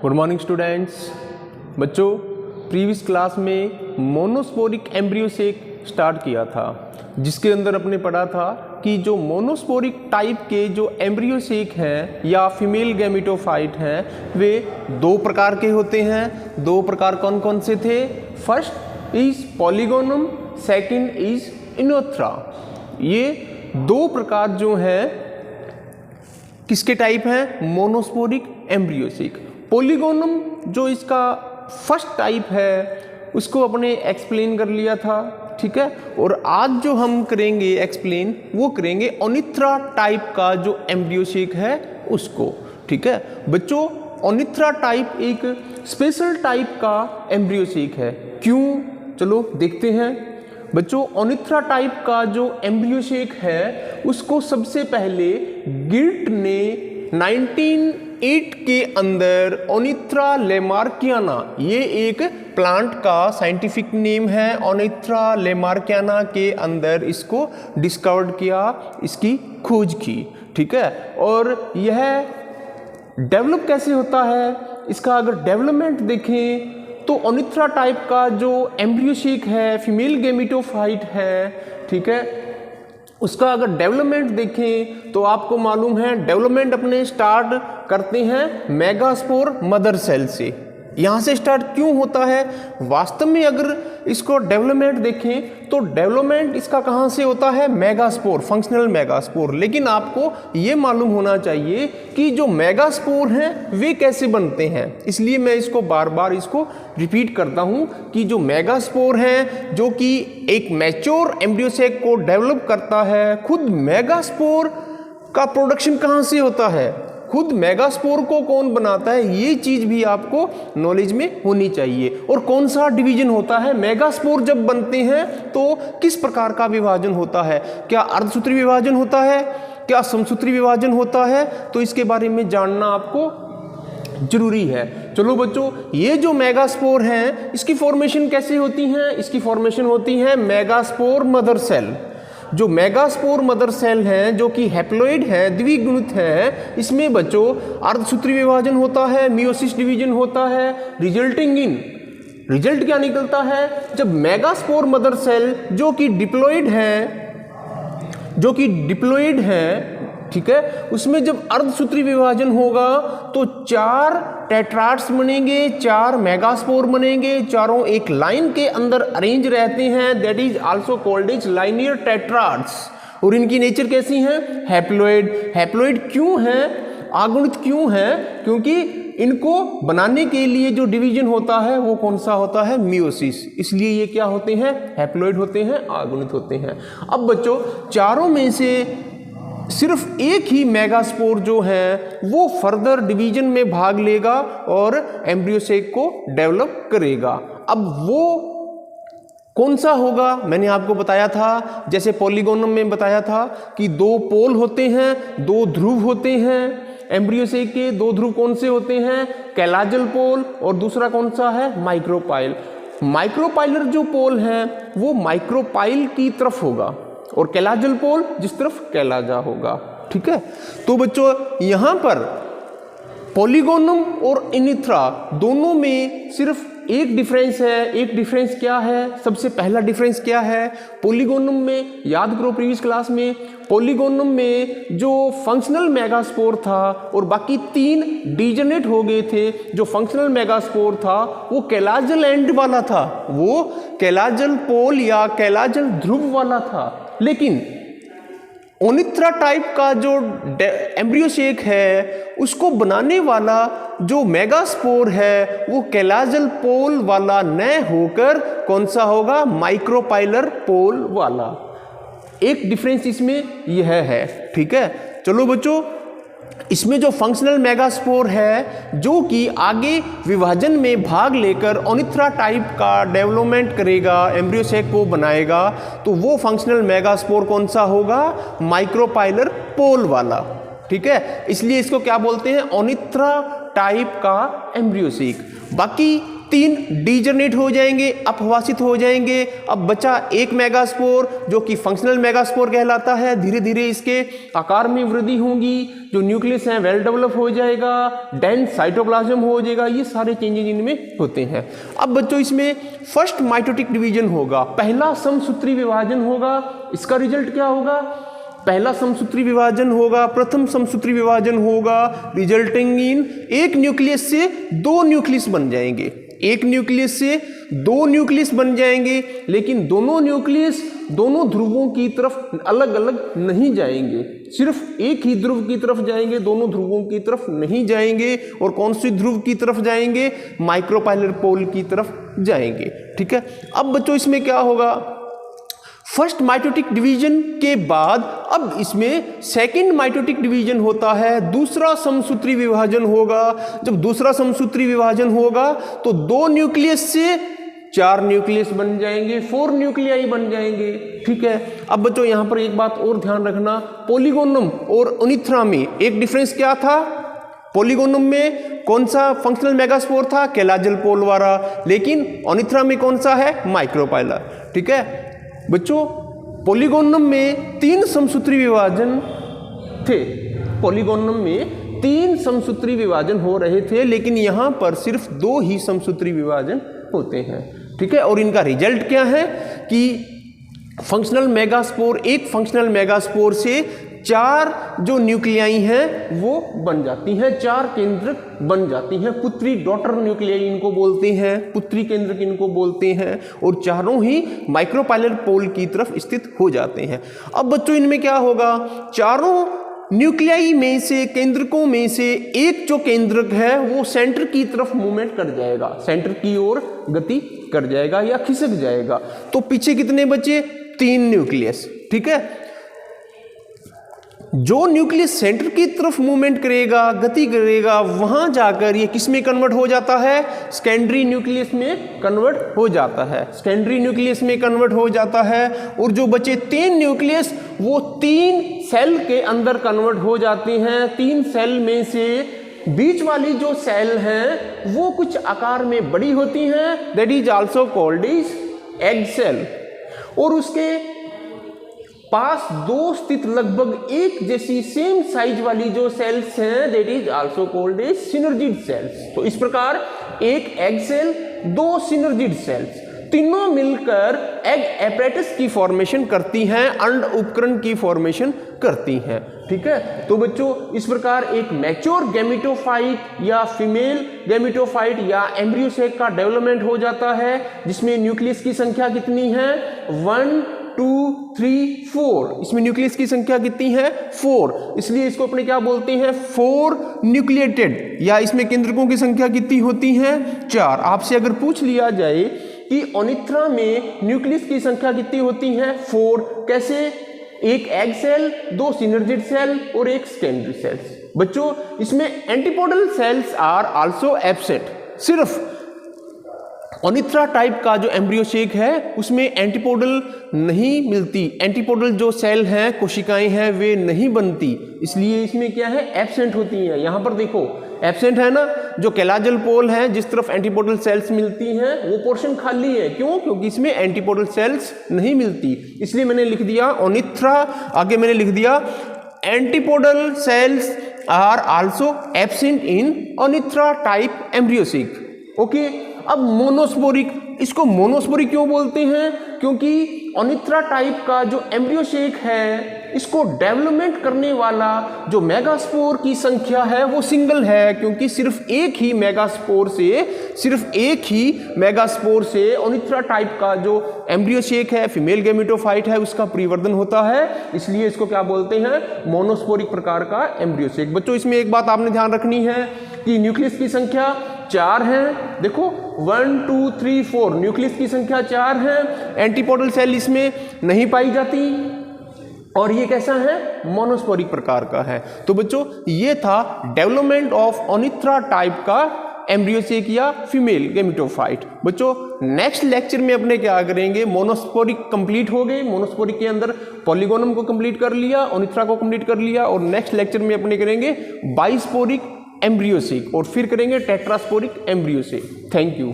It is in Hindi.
Good morning students. बच्चों, प्रीवियस क्लास में मोनोस्पोरिक एम्ब्रियो से स्टार्ट किया था, जिसके अंदर अपने पढ़ा था कि जो मोनोस्पोरिक टाइप के जो एम्ब्रियोसेक हैं या फीमेल गैमेटोफाइट हैं वे दो प्रकार के होते हैं। दो प्रकार कौन कौन से थे? First is polygonum, second is oenothera. ये दो प्रकार जो हैं किसके टाइप हैं? Monosporic embryo sac. पॉलीगोनम जो इसका फर्स्ट टाइप है उसको अपने एक्सप्लेन कर लिया था, ठीक है। और आज जो हम करेंगे एक्सप्लेन वो करेंगे ओनिथ्रा टाइप का जो एम्ब्रियोसेक है उसको, ठीक है। बच्चों, ओनिथ्रा टाइप एक स्पेशल टाइप का एम्ब्रियोसेक है। क्यों? चलो देखते हैं। बच्चों, ओनिथ्रा टाइप का जो एम्ब्रियोसेक है उसको सबसे पहले गिल्ट ने 1908 के अंदर ओनिथ्रा लेमार्कियाना, ये एक प्लांट का साइंटिफिक नेम है, ओनिथ्रा लेमार्कियाना के अंदर इसको डिस्कवर्ड किया, इसकी खोज की, ठीक है। और यह डेवलप कैसे होता है, इसका अगर डेवलपमेंट देखें तो ओनिथ्रा टाइप का जो एम्ब्रियोसेक है, फीमेल गैमेटोफाइट है, ठीक है, उसका अगर डेवलपमेंट देखें तो आपको मालूम है डेवलपमेंट अपने स्टार्ट करते हैं मेगास्पोर मदर सेल से। यहाँ से स्टार्ट क्यों होता है? वास्तव में अगर इसको डेवलपमेंट देखें तो डेवलपमेंट इसका कहाँ से होता है? Megaspore, functional megaspore. लेकिन आपको ये मालूम होना चाहिए कि जो मेगास्पोर हैं वे कैसे बनते हैं, इसलिए मैं इसको बार बार इसको रिपीट करता हूँ कि जो मेगास्पोर हैं जो कि एक मैच्योर एम्ब्रियोसेक को डेवलप करता है, खुद मेगास्पोर का प्रोडक्शन कहाँ से होता है, खुद मेगास्पोर को कौन बनाता है, ये चीज भी आपको नॉलेज में होनी चाहिए। और कौन सा डिवीजन होता है, मेगास्पोर जब बनते हैं तो किस प्रकार का विभाजन होता है, क्या अर्धसूत्री विभाजन होता है, क्या समसूत्री विभाजन होता है, तो इसके बारे में जानना आपको जरूरी है। चलो बच्चों, ये जो मेगास्पोर हैं इसकी फॉर्मेशन कैसे होती है? इसकी फॉर्मेशन होती है मेगास्पोर मदर सेल। जो मेगास्पोर मदर सेल हैं जो कि हैप्लॉइड है, द्विगुणित है, इसमें बच्चों अर्धसूत्री विभाजन होता है, मियोसिस डिवीजन होता है, रिजल्टिंग इन, रिजल्ट क्या निकलता है? जब मेगास्पोर मदर सेल जो कि डिप्लॉइड है, ठीक है, उसमें जब अर्धसूत्री विभाजन होगा तो 4 टेट्राड्स बनेंगे, 4 मेगास्पोर बनेंगे, चारों एक लाइन के अंदर अरेंज रहते हैं, that is also called is linear टेट्राड्स। और इनकी नेचर कैसी है? हैप्लॉइड। हैप्लॉइड क्यों है? आगुणित क्यों है? क्योंकि इनको बनाने के लिए जो डिवीजन होता है वो कौन सा होता है? मियोसिस। इसलिए ये क्या होते हैं? हैप्लॉइड होते हैं, आगुणित होते हैं। अब बच्चों, चारों में से सिर्फ एक ही मेगास्पोर जो है वो फर्दर डिवीजन में भाग लेगा और एम्ब्रियोसेक को डेवलप करेगा। अब वो कौन सा होगा? मैंने आपको बताया था, जैसे पॉलीगोनम में बताया था कि 2 पोल होते हैं, 2 ध्रुव होते हैं। एम्ब्रियोसेक के 2 ध्रुव कौन से होते हैं? कैलाजल पोल, और दूसरा कौन सा है? माइक्रोपाइल। माइक्रोपाइलर जो पोल है वो माइक्रोपाइल की तरफ होगा और कैलाजल पोल जिस तरफ कैलाजा होगा, ठीक है। तो बच्चों, यहां पर पॉलीगोनम और इनिथ्रा दोनों में सिर्फ एक डिफरेंस है। एक डिफरेंस क्या है? सबसे पहला डिफरेंस क्या है? पॉलीगोनम में, याद करो प्रीवियस क्लास में, पॉलीगोनम में जो फंक्शनल मेगास्पोर था और बाकी 3 डीजनरेट हो गए थे। जो फंक्शनल मेगास्पोर था वो कैलाजल एंड वाला था, वो कैलाजल पोल या कैलाजल ध्रुव वाला था। लेकिन ओनिथ्रा टाइप का जो एम्ब्रियोसेक है उसको बनाने वाला जो मेगास्पोर है वो कैलाजल पोल वाला न होकर कौन सा होगा? माइक्रोपाइलर पोल वाला। एक डिफरेंस इसमें यह है, ठीक है। चलो बच्चों, इसमें जो फंक्शनल मेगास्पोर है जो कि आगे विभाजन में भाग लेकर ओनिथ्रा टाइप का डेवलपमेंट करेगा, एम्ब्रियोसेक को बनाएगा, तो वो फंक्शनल मेगास्पोर कौन सा होगा? माइक्रोपाइलर पोल वाला, ठीक है, इसलिए इसको क्या बोलते हैं, ओनिथ्रा टाइप का एम्ब्रियोसेक। बाकी 3 डीजनरेट हो जाएंगे, अपवासित हो जाएंगे। अब बचा एक मेगास्पोर जो कि फंक्शनल मेगास्पोर कहलाता है। धीरे धीरे इसके आकार में वृद्धि होगी, जो न्यूक्लियस है वेल डेवलप हो जाएगा, डेंस साइटोप्लाज्म हो जाएगा, ये सारे चेंजेज इनमें होते हैं। अब बच्चों इसमें फर्स्ट माइटोटिक डिवीजन होगा, पहला समसूत्री विभाजन होगा। इसका रिजल्ट क्या होगा, पहला समसूत्री विभाजन होगा, प्रथम समसूत्री विभाजन होगा, रिजल्टिंग इन एक न्यूक्लियस से 2 न्यूक्लियस बन जाएंगे। एक न्यूक्लियस से 2 न्यूक्लियस बन जाएंगे, लेकिन दोनों न्यूक्लियस दोनों ध्रुवों की तरफ अलग अलग नहीं जाएंगे, सिर्फ एक ही ध्रुव की तरफ जाएंगे, दोनों ध्रुवों की तरफ नहीं जाएंगे। और कौन सी ध्रुव की तरफ जाएंगे, माइक्रोपाइलर पोल की तरफ जाएंगे। ठीक है, अब बच्चों इसमें क्या होगा, फर्स्ट माइटोटिक डिवीजन के बाद अब इसमें सेकंड माइटोटिक डिवीजन होता है, दूसरा समसूत्री विभाजन होगा। जब दूसरा समसूत्री विभाजन होगा तो 2 न्यूक्लियस से 4 न्यूक्लियस बन जाएंगे, 4 न्यूक्लियाई बन जाएंगे। ठीक है, अब बच्चों यहां पर एक बात और ध्यान रखना, पॉलीगोनम और ओनिथ्रा में एक डिफरेंस क्या था, पॉलीगोनम में कौन सा फंक्शनल मेगास्पोर था, कैलाजल पोल वाला, लेकिन ओनिथ्रा में कौन सा है, माइक्रोपाइलर। ठीक है बच्चों, पॉलीगोनम में 3 समसूत्री विभाजन थे, पॉलीगोनम में 3 समसूत्री विभाजन हो रहे थे, लेकिन यहां पर सिर्फ 2 ही समसूत्री विभाजन होते हैं। ठीक है, और इनका रिजल्ट क्या है कि फंक्शनल मेगास्पोर, एक फंक्शनल मेगास्पोर से 4 जो न्यूक्लियाई हैं वो बन जाती हैं, 4 केंद्रक बन जाती हैं। पुत्री डॉटर न्यूक्लियाई इनको बोलते हैं, पुत्री केंद्रक इनको बोलते हैं, और चारों ही माइक्रोपाइलर पोल की तरफ स्थित हो जाते हैं। अब बच्चों इनमें क्या होगा, चारों न्यूक्लियाई में से, केंद्रकों में से एक जो केंद्रक है वो सेंटर की तरफ मूवमेंट कर जाएगा, सेंटर की ओर गति कर जाएगा या खिसक जाएगा। तो पीछे कितने बचे, 3 न्यूक्लियस। ठीक है, जो न्यूक्लियस सेंटर की तरफ मूवमेंट करेगा, गति करेगा, वहां जाकर ये किस में कन्वर्ट हो जाता है, सेकेंडरी न्यूक्लियस में कन्वर्ट हो जाता है, सेकेंडरी न्यूक्लियस में कन्वर्ट हो जाता है। और जो बचे 3 न्यूक्लियस वो 3 सेल के अंदर कन्वर्ट हो जाते हैं। 3 सेल में से बीच वाली जो सेल हैं वो कुछ आकार में बड़ी होती हैं, that is also called is egg cell, और उसके पास 2 स्थित लगभग एक जैसी सेम साइज वाली जो सेल्स हैं, that is also called as synergid cells. तो इस प्रकार एक एग सेल, 2 सिनर्जिड सेल्स, तीनों मिलकर एग एपरेटस की फॉर्मेशन करती हैं, अंड उपकरण की फॉर्मेशन करती हैं। ठीक है, तो बच्चों इस प्रकार एक मैच्योर गैमेटोफाइट या फीमेल गैमेटोफाइट या एम्ब्रियोसेक का डेवलपमेंट हो जाता है, जिसमें न्यूक्लियस की संख्या कितनी है, 1 2 3 4। इसमें न्यूक्लियस की संख्या कितनी है, 4, इसलिए इसको अपने क्या बोलते हैं, 4 न्यूक्लिएटेड। या इसमें केंद्रकों की संख्या कितनी होती है, 4। आपसे अगर पूछ लिया जाए कि ओनिथ्रा में न्यूक्लियस की संख्या कितनी होती है, 4, कैसे, एक एग सेल, 2 सिनर्जिड सेल और एक सेकेंडरी सेल्स। बच्चों इसमें antipodal cells are also absent. सिर्फ ओनिथ्रा टाइप का जो एम्ब्रियोसेक है उसमें एंटीपोडल नहीं मिलती, एंटीपोडल जो सेल हैं, कोशिकाएं हैं, वे नहीं बनती, इसलिए इसमें क्या है, एब्सेंट होती हैं। यहां पर देखो एब्सेंट है ना, जो कैलाजल पोल है जिस तरफ एंटीपोडल सेल्स मिलती हैं वो पोर्शन खाली है, क्यों, क्योंकि इसमें एंटीपोडल सेल्स नहीं मिलती, इसलिए मैंने लिख दिया ओनिथ्रा, आगे मैंने लिख दिया antipodal cells are also absent in oenothera type embryo sac. Okay, अब मोनोस्पोरिक, इसको मोनोस्पोरिक क्यों बोलते हैं, क्योंकि ओनिथ्रा टाइप का जो एम्ब्रियोसेक है इसको डेवलपमेंट करने वाला जो मेगास्पोर की संख्या है वो सिंगल है, क्योंकि सिर्फ एक ही मेगास्पोर से ओनिथ्रा टाइप का जो एम्ब्रियोसेक है, फीमेल गैमेटोफाइट है, उसका परिवर्तन होता है, इसलिए इसको क्या बोलते हैं, मोनोस्पोरिक प्रकार का एम्ब्रियोसेक। बच्चों इसमें एक बात आपने ध्यान रखनी है कि न्यूक्लियस की संख्या 4 है, देखो 1 2 3 4, न्यूक्लियस की संख्या 4 है, एंटीपोडल सेल इसमें नहीं पाई जाती, और ये कैसा है, मोनोस्पोरिक प्रकार का है। तो बच्चों ये था डेवलपमेंट ऑफ ओनिथ्रा टाइप का एम्ब्रियोसेक या फीमेल गैमेटोफाइट। बच्चों नेक्स्ट लेक्चर में अपने क्या करेंगे, मोनोस्पोरिक कंप्लीट हो गए, मोनोस्पोरिक के अंदर पॉलीगोनम को कंप्लीट कर लिया, ओनिथ्रा को कंप्लीट कर लिया, और नेक्स्ट लेक्चर में अपने करेंगे बाइस्पोरिक एम्ब्रियोसेक और फिर करेंगे टेट्रास्पोरिक एम्ब्रियोसेक। Thank you.